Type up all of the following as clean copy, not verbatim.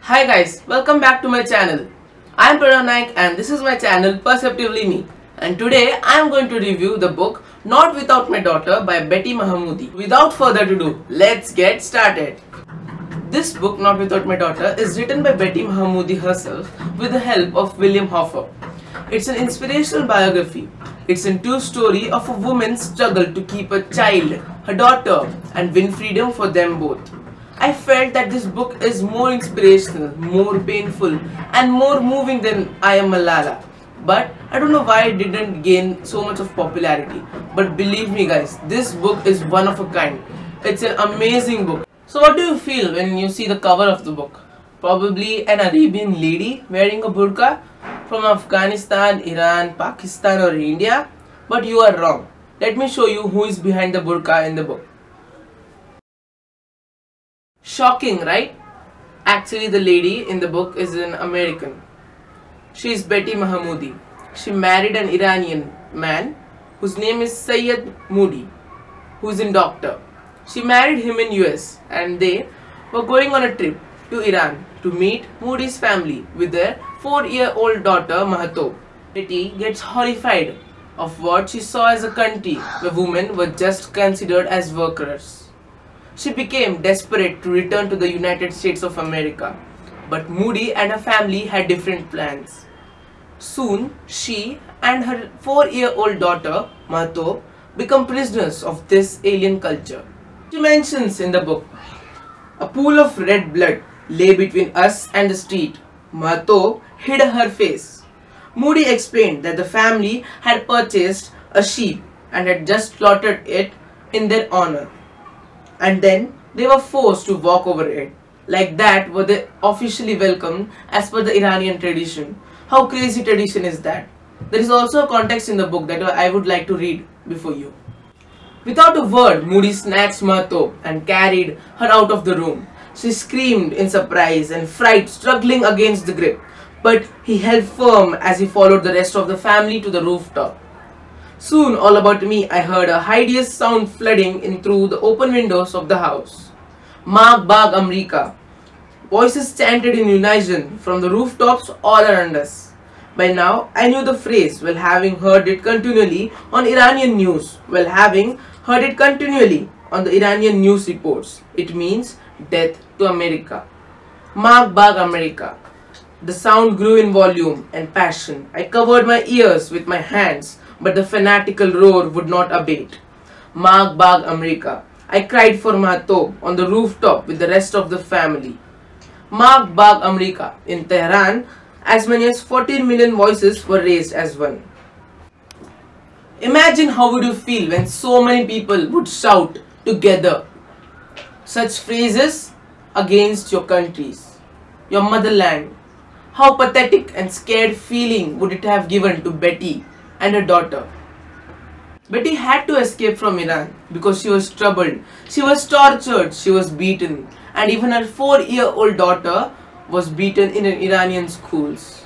Hi guys, welcome back to my channel. I am Pranav Naik and this is my channel Perceptively Me. And today I am going to review the book Not Without My Daughter by Betty Mahamoody. Without further ado, let's get started. This book Not Without My Daughter is written by Betty Mahamoody herself with the help of William Hoffer. It's an inspirational biography. It's a true story of a woman's struggle to keep a child, her daughter, and win freedom for them both. I felt that this book is more inspirational, more painful, and more moving than I Am Malala. But I don't know why it didn't gain so much of popularity. But believe me guys, this book is one of a kind. It's an amazing book. So what do you feel when you see the cover of the book? Probably an Arabian lady wearing a burqa from Afghanistan, Iran, Pakistan or India. But you are wrong. Let me show you who is behind the burqa in the book. Shocking, right? Actually, the lady in the book is an American. She is Betty Mahamoody. She married an Iranian man whose name is Syed Moody, who is a doctor. She married him in US and they were going on a trip to Iran to meet Moody's family with their 4-year-old daughter Mahatob. Betty gets horrified of what she saw as a country where women were just considered as workers. She became desperate to return to the United States of America, but Moody and her family had different plans. Soon, she and her 4-year-old daughter, Mahatob, become prisoners of this alien culture. She mentions in the book, "A pool of red blood lay between us and the street. Mahatob hid her face." Moody explained that the family had purchased a sheep and had just slaughtered it in their honor. And then they were forced to walk over it. Like that were they officially welcomed as per the Iranian tradition. How crazy tradition is that? There is also a context in the book that I would like to read before you. Without a word, Moody snatched Mahatob and carried her out of the room. She screamed in surprise and fright, struggling against the grip. But he held firm as he followed the rest of the family to the rooftop. Soon, all about me, I heard a hideous sound flooding in through the open windows of the house. Mag Bag America. Voices chanted in unison from the rooftops all around us. By now, I knew the phrase, well, having heard it continually on Iranian news. Well, having heard it continually on the Iranian news reports. It means death to America. Mag Bag America. The sound grew in volume and passion. I covered my ears with my hands, but the fanatical roar would not abate. Mag Bag America. I cried for Mahatob on the rooftop with the rest of the family. Mag Bag America. In Tehran, as many as 14 million voices were raised as one. Imagine how would you feel when so many people would shout together such phrases against your countries, your motherland. How pathetic and scared feeling would it have given to Betty and her daughter. Betty had to escape from Iran because she was troubled, she was tortured, she was beaten, and even her 4-year-old daughter was beaten in an Iranian schools.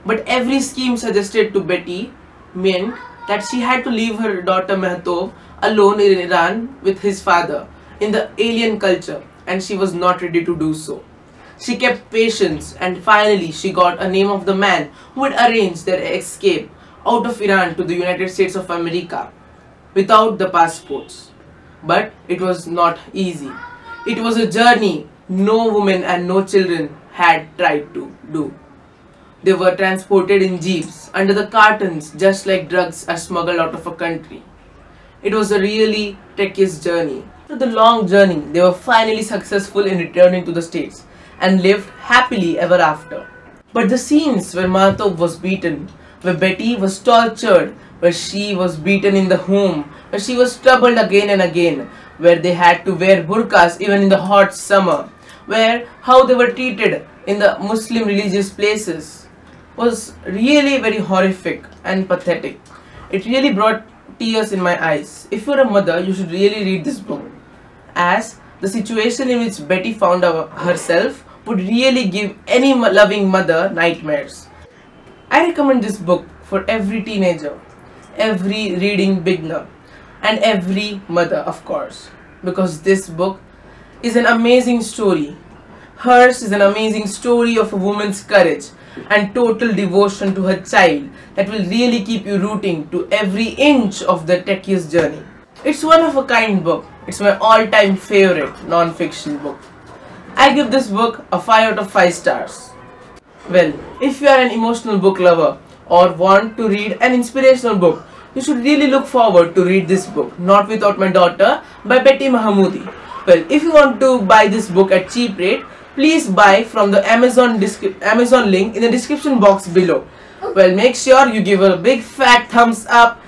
But every scheme suggested to Betty meant that she had to leave her daughter Mahatob alone in Iran with his father in the alien culture, and she was not ready to do so. She kept patience and finally she got a name of the man who had arranged their escape out of Iran to the United States of America without the passports. But it was not easy. It was a journey no woman and no children had tried to do. They were transported in jeeps under the cartons just like drugs are smuggled out of a country. It was a really treacherous journey. After the long journey, they were finally successful in returning to the States and lived happily ever after. But the scenes where Mahatob was beaten, where Betty was tortured, where she was beaten in the home, where she was troubled again and again, where they had to wear burqas even in the hot summer, where how they were treated in the Muslim religious places, was really very horrific and pathetic. It really brought tears in my eyes. If you're a mother, you should really read this book, as the situation in which Betty found herself would really give any loving mother nightmares. I recommend this book for every teenager, every reading beginner, and every mother, of course, because this book is an amazing story. Hers is an amazing story of a woman's courage and total devotion to her child that will really keep you rooting to every inch of the techiest journey. It's one of a kind book. It's my all-time favorite non-fiction book. I give this book a 5 out of 5 stars. Well, if you are an emotional book lover or want to read an inspirational book, you should really look forward to read this book, Not Without My Daughter by Betty Mahamoody. Well, if you want to buy this book at cheap rate, please buy from the Amazon link in the description box below. Well, make sure you give a big fat thumbs up,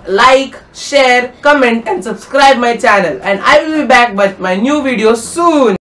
like, share, comment and subscribe my channel, and I will be back with my new videos soon.